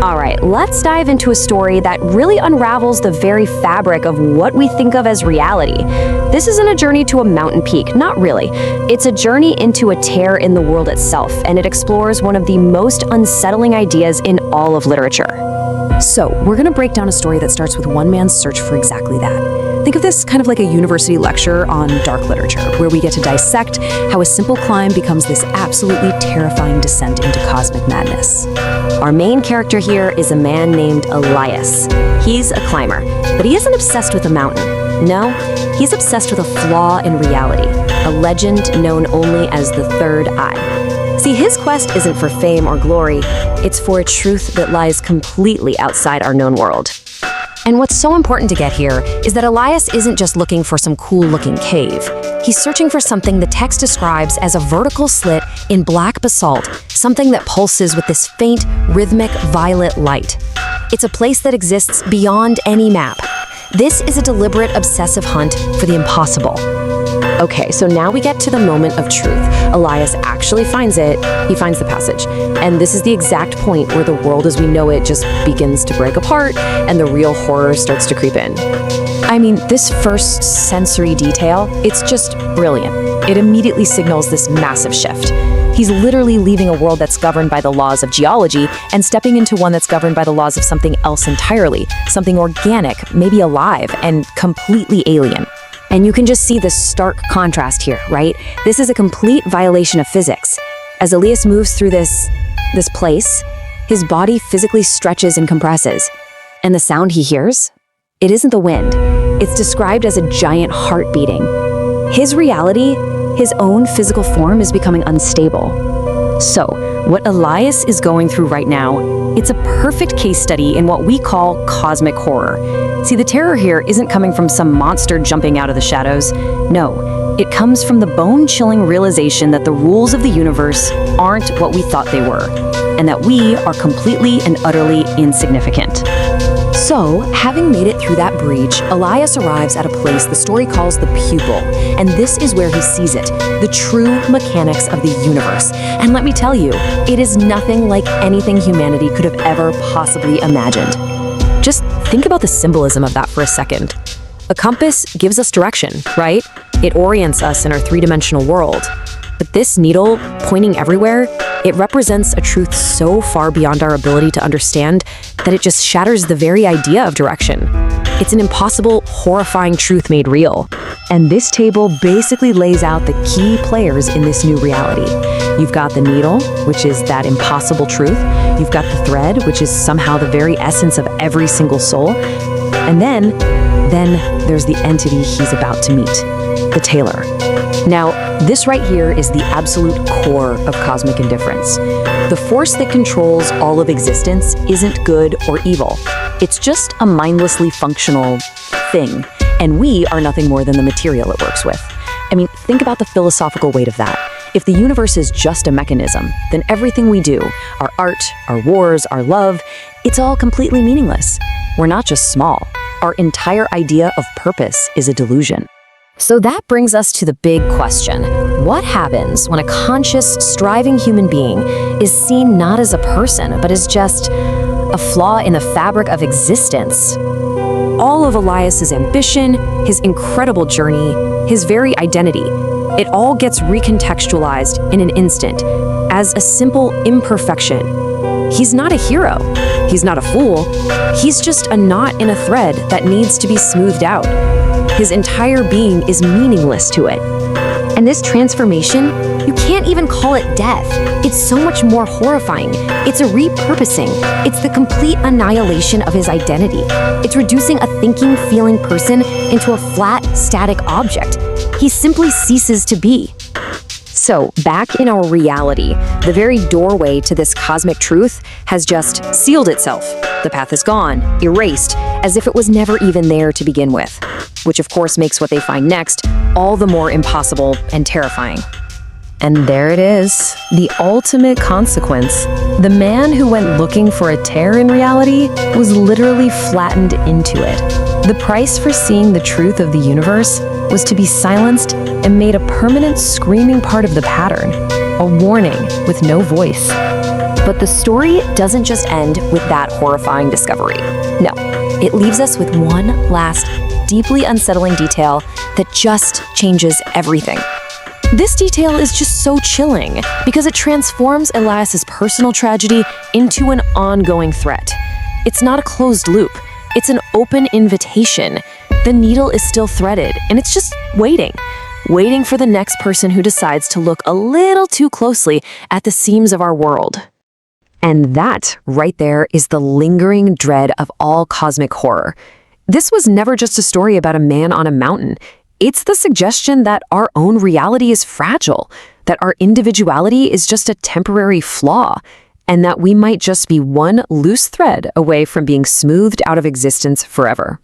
All right, let's dive into a story that really unravels the very fabric of what we think of as reality. This isn't a journey to a mountain peak, not really. It's a journey into a tear in the world itself, and it explores one of the most unsettling ideas in all of literature. So, we're going to break down a story that starts with one man's search for exactly that. Think of this kind of like a university lecture on dark literature, where we get to dissect how a simple climb becomes this absolutely terrifying descent into cosmic madness. Our main character here is a man named Elias. He's a climber, but he isn't obsessed with a mountain. No, he's obsessed with a flaw in reality, a legend known only as the third eye. See, his quest isn't for fame or glory, it's for a truth that lies completely outside our known world. And what's so important to get here is that Elias isn't just looking for some cool-looking cave. He's searching for something the text describes as a vertical slit in black basalt, something that pulses with this faint, rhythmic violet light. It's a place that exists beyond any map. This is a deliberate, obsessive hunt for the impossible. Okay, so now we get to the moment of truth. Elias actually finds it. He finds the passage. And this is the exact point where the world as we know it just begins to break apart and the real horror starts to creep in. I mean, this first sensory detail, it's just brilliant. It immediately signals this massive shift. He's literally leaving a world that's governed by the laws of geology and stepping into one that's governed by the laws of something else entirely, something organic, maybe alive, and completely alien. And you can just see the stark contrast here, right? This is a complete violation of physics. As Elias moves through this place, his body physically stretches and compresses. And the sound he hears? It isn't the wind. It's described as a giant heart beating. His reality, his own physical form, is becoming unstable. So, what Elias is going through right now, it's a perfect case study in what we call cosmic horror. See, the terror here isn't coming from some monster jumping out of the shadows. No, it comes from the bone-chilling realization that the rules of the universe aren't what we thought they were, and that we are completely and utterly insignificant. So, having made it through that breach, Elias arrives at a place the story calls the pupil, and this is where he sees it, the true mechanics of the universe. And let me tell you, it is nothing like anything humanity could have ever possibly imagined. Just think about the symbolism of that for a second. A compass gives us direction, right? It orients us in our three-dimensional world. But this needle, pointing everywhere, it represents a truth so far beyond our ability to understand that it just shatters the very idea of direction. It's an impossible, horrifying truth made real. And this table basically lays out the key players in this new reality. You've got the needle, which is that impossible truth. You've got the thread, which is somehow the very essence of every single soul. And then there's the entity he's about to meet, the tailor. Now, this right here is the absolute core of cosmic indifference. The force that controls all of existence isn't good or evil. It's just a mindlessly functional thing, and we are nothing more than the material it works with. I mean, think about the philosophical weight of that. If the universe is just a mechanism, then everything we do, our art, our wars, our love, it's all completely meaningless. We're not just small. Our entire idea of purpose is a delusion. So that brings us to the big question. What happens when a conscious, striving human being is seen not as a person, but as just a flaw in the fabric of existence? All of Elias's ambition, his incredible journey, his very identity, it all gets recontextualized in an instant as a simple imperfection. He's not a hero. He's not a fool. He's just a knot in a thread that needs to be smoothed out. His entire being is meaningless to it. And this transformation, you can't even call it death. It's so much more horrifying. It's a repurposing. It's the complete annihilation of his identity. It's reducing a thinking, feeling person into a flat, static object. He simply ceases to be. So, back in our reality, the very doorway to this cosmic truth has just sealed itself. The path is gone, erased, as if it was never even there to begin with. Which of course makes what they find next all the more impossible and terrifying. And there it is, the ultimate consequence. The man who went looking for a tear in reality was literally flattened into it. The price for seeing the truth of the universe was to be silenced and made a permanent screaming part of the pattern, a warning with no voice. But the story doesn't just end with that horrifying discovery. No, it leaves us with one last, deeply unsettling detail that just changes everything. This detail is just so chilling because it transforms Elias's personal tragedy into an ongoing threat. It's not a closed loop, it's an open invitation. The needle is still threaded, and it's just waiting for the next person who decides to look a little too closely at the seams of our world. And that, right there, is the lingering dread of all cosmic horror. This was never just a story about a man on a mountain. It's the suggestion that our own reality is fragile, that our individuality is just a temporary flaw, and that we might just be one loose thread away from being smoothed out of existence forever.